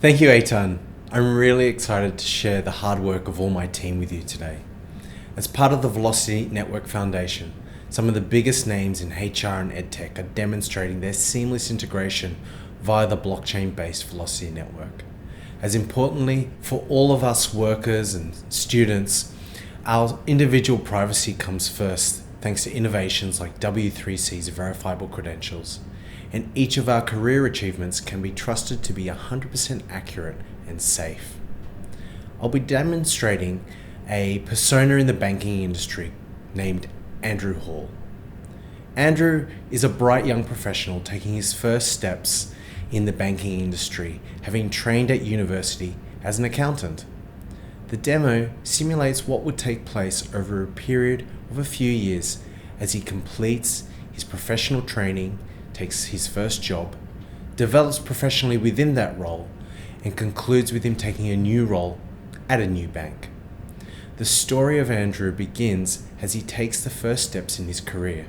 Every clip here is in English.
Thank you, Eitan. I'm really excited to share the hard work of all my team with you today. As part of the Velocity Network Foundation, some of the biggest names in HR and EdTech are demonstrating their seamless integration via the blockchain-based Velocity Network. As importantly, for all of us workers and students, our individual privacy comes first thanks to innovations like W3C's verifiable credentials, and each of our career achievements can be trusted to be 100% accurate and safe. I'll be demonstrating a persona in the banking industry named Andrew Hall. Andrew is a bright young professional taking his first steps in the banking industry, having trained at university as an accountant. The demo simulates what would take place over a period of a few years as he completes his professional training, takes his first job, develops professionally within that role, and concludes with him taking a new role at a new bank. The story of Andrew begins as he takes the first steps in his career.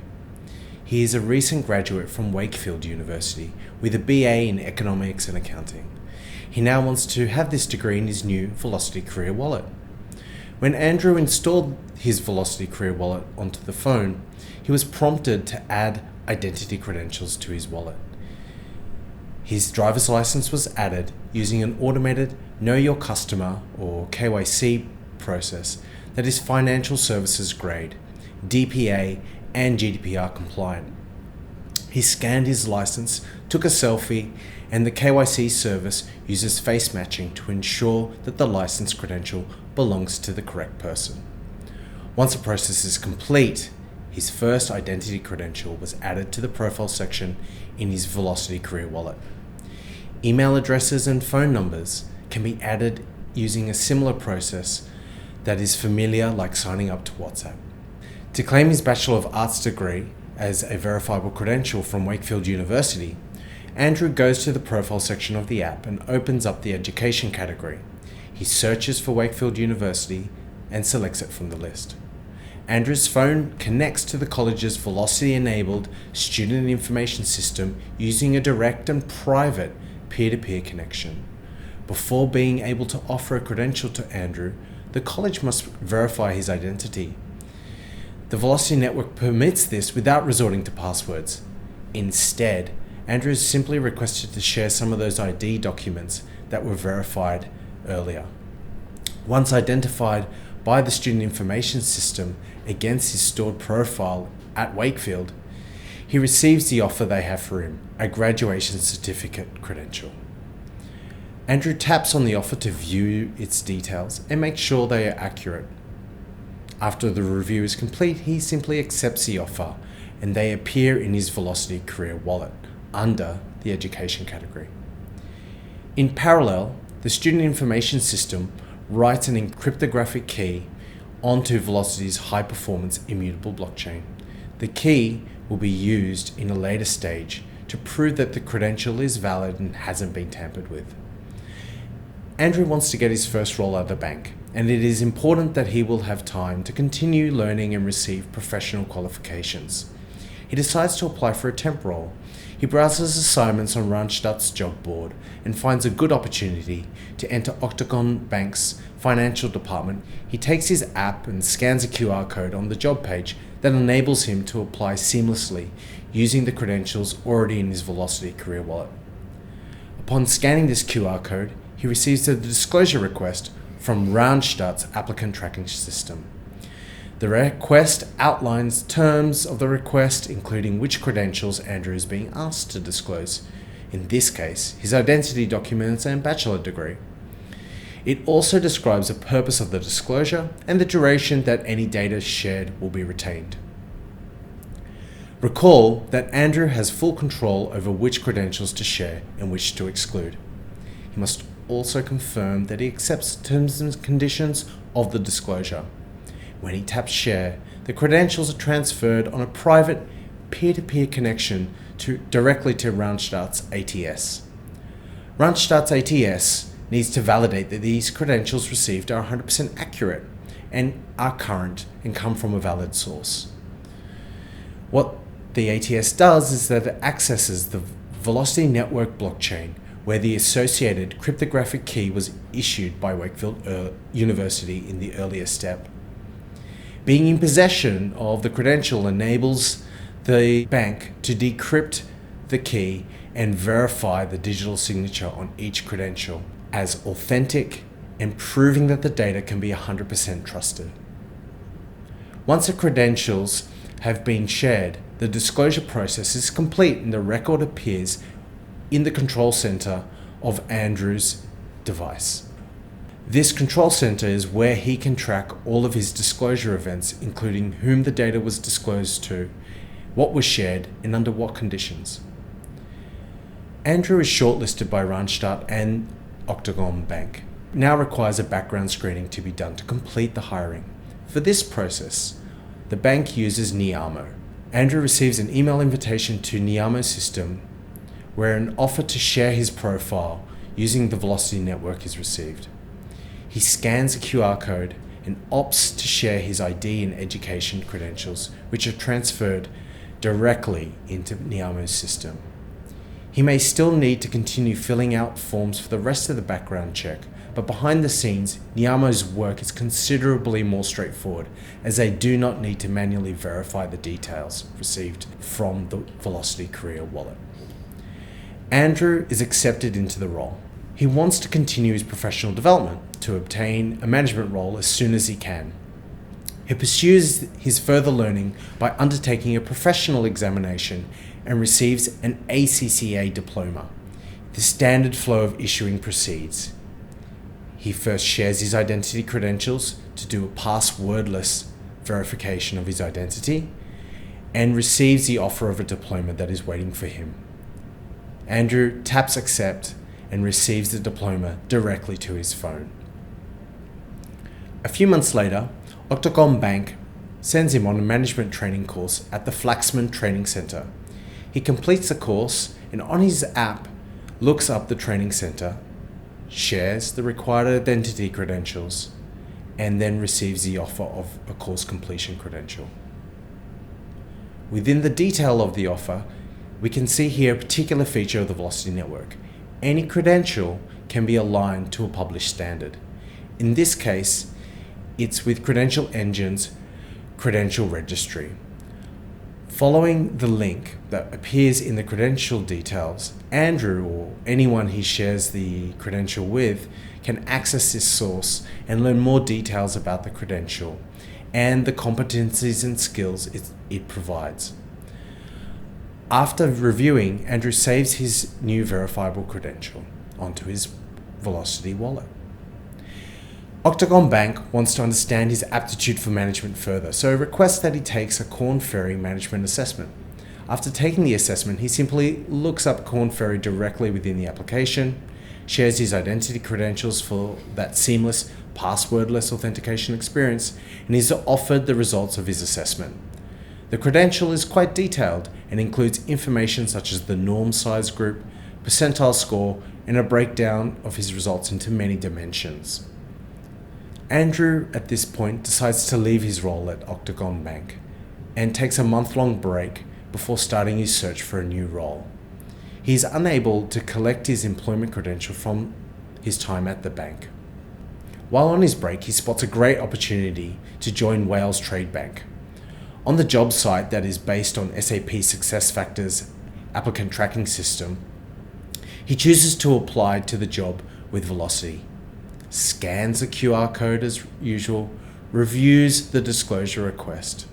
He is a recent graduate from Wakefield University with a BA in Economics and Accounting. He now wants to have this degree in his new Velocity Career Wallet. When Andrew installed his Velocity Career Wallet onto the phone, he was prompted to add identity credentials to his wallet. His driver's license was added using an automated Know Your Customer or KYC process that is financial services grade, DPA and GDPR compliant. He scanned his license, took a selfie, and the KYC service uses face matching to ensure that the license credential belongs to the correct person. Once the process is complete, his first identity credential was added to the profile section in his Velocity Career Wallet. Email addresses and phone numbers can be added using a similar process that is familiar, like signing up to WhatsApp. To claim his Bachelor of Arts degree as a verifiable credential from Wakefield University, Andrew goes to the profile section of the app and opens up the education category. He searches for Wakefield University and selects it from the list. Andrew's phone connects to the college's Velocity-enabled student information system using a direct and private peer-to-peer connection. Before being able to offer a credential to Andrew, the college must verify his identity. The Velocity Network permits this without resorting to passwords. Instead, Andrew is simply requested to share some of those ID documents that were verified earlier. Once identified by the student information system against his stored profile at Wakefield, he receives the offer they have for him, a graduation certificate credential. Andrew taps on the offer to view its details and make sure they are accurate. After the review is complete, he simply accepts the offer and they appear in his Velocity Career Wallet under the education category. In parallel, the student information system writes an encryptographic key onto Velocity's high-performance immutable blockchain. The key will be used in a later stage to prove that the credential is valid and hasn't been tampered with. Andrew wants to get his first role at the bank, and it is important that he will have time to continue learning and receive professional qualifications. He decides to apply for a temp role. He browses assignments on Randstad's job board and finds a good opportunity to enter Octagon Bank's financial department. He takes his app and scans a QR code on the job page that enables him to apply seamlessly using the credentials already in his Velocity Career Wallet. Upon scanning this QR code, he receives a disclosure request from Randstad's applicant tracking system. The request outlines terms of the request, including which credentials Andrew is being asked to disclose. In this case, his identity documents and bachelor degree. It also describes the purpose of the disclosure and the duration that any data shared will be retained. Recall that Andrew has full control over which credentials to share and which to exclude. He must also confirm that he accepts the terms and conditions of the disclosure. When he taps share, the credentials are transferred on a private peer-to-peer connection directly to Randstad's ATS. Randstad's ATS needs to validate that these credentials received are 100% accurate and are current and come from a valid source. What the ATS does is that it accesses the Velocity Network blockchain, where the associated cryptographic key was issued by Wakefield University in the earlier step. Being in possession of the credential enables the bank to decrypt the key and verify the digital signature on each credential as authentic and proving that the data can be 100% trusted. Once the credentials have been shared, the disclosure process is complete and the record appears in the control center of Andrew's device. This control center is where he can track all of his disclosure events, including whom the data was disclosed to, what was shared, and under what conditions. Andrew is shortlisted by Randstad and Octagon Bank. It now requires a background screening to be done to complete the hiring. For this process, the bank uses Niamo. Andrew receives an email invitation to Niamo's system where an offer to share his profile using the Velocity network is received. He scans a QR code and opts to share his ID and education credentials, which are transferred directly into Niamo's system. He may still need to continue filling out forms for the rest of the background check, but behind the scenes, Niamo's work is considerably more straightforward, as they do not need to manually verify the details received from the Velocity Career Wallet. Andrew is accepted into the role. He wants to continue his professional development to obtain a management role as soon as he can. He pursues his further learning by undertaking a professional examination and receives an ACCA diploma. The standard flow of issuing proceeds. He first shares his identity credentials to do a passwordless verification of his identity and receives the offer of a diploma that is waiting for him. Andrew taps accept and receives the diploma directly to his phone. A few months later, Octagon Bank sends him on a management training course at the Flaxman Training Center. He completes the course and on his app looks up the training center, shares the required identity credentials, and then receives the offer of a course completion credential. Within the detail of the offer, we can see here a particular feature of the Velocity network. Any credential can be aligned to a published standard. In this case, it's with Credential Engine's credential registry. Following the link that appears in the credential details, Andrew or anyone he shares the credential with can access this source and learn more details about the credential and the competencies and skills it provides. After reviewing, Andrew saves his new verifiable credential onto his Velocity wallet. Octagon Bank wants to understand his aptitude for management further, so requests that he takes a Korn Ferry management assessment. After taking the assessment, he simply looks up Korn Ferry directly within the application, shares his identity credentials for that seamless, passwordless authentication experience, and is offered the results of his assessment. The credential is quite detailed and includes information such as the norm size group, percentile score, and a breakdown of his results into many dimensions. Andrew, at this point, decides to leave his role at Octagon Bank and takes a month-long break before starting his search for a new role. He is unable to collect his employment credential from his time at the bank. While on his break, he spots a great opportunity to join Wales Trade Bank. On the job site that is based on SAP SuccessFactors applicant tracking system, he chooses to apply to the job with Velocity, scans the QR code as usual, reviews the disclosure request.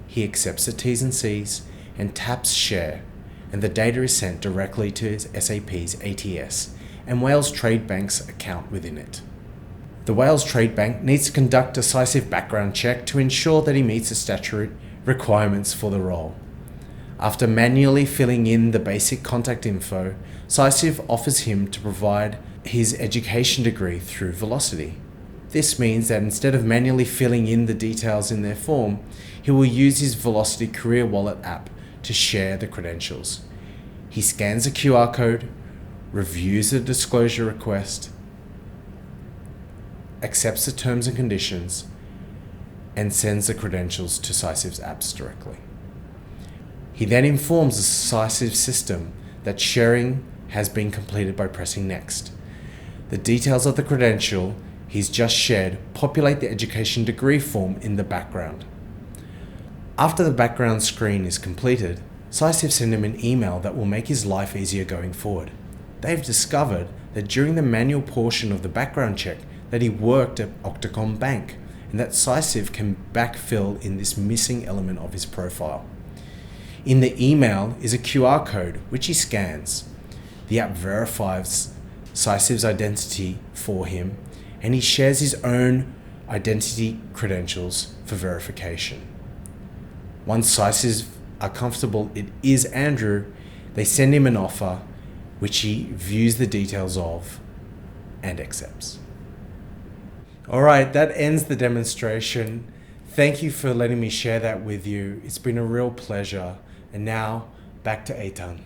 He accepts the T's and C's and taps share, and the data is sent directly to his SAP's ATS and Wales Trade Bank's account within it. The Wales Trade Bank needs to conduct a decisive background check to ensure that he meets the statutory requirements for the role. After manually filling in the basic contact info, Decisive offers him to provide his education degree through Velocity. This means that instead of manually filling in the details in their form, he will use his Velocity Career Wallet app to share the credentials. He scans a QR code, reviews the disclosure request, accepts the terms and conditions, and sends the credentials to Decisive's apps directly. He then informs the Decisive system that sharing has been completed by pressing next. The details of the credential he's just shared populate the education degree form in the background. After the background screen is completed, SciCiv send him an email that will make his life easier going forward. They've discovered that during the manual portion of the background check that he worked at Octocom Bank, and that SciCiv can backfill in this missing element of his profile. In the email is a QR code which he scans. The app verifies SciCiv's identity for him, and he shares his own identity credentials for verification. Once SciCiv are comfortable it is Andrew, they send him an offer which he views the details of and accepts. Alright, that ends the demonstration. Thank you for letting me share that with you. It's been a real pleasure. And now, back to Eitan.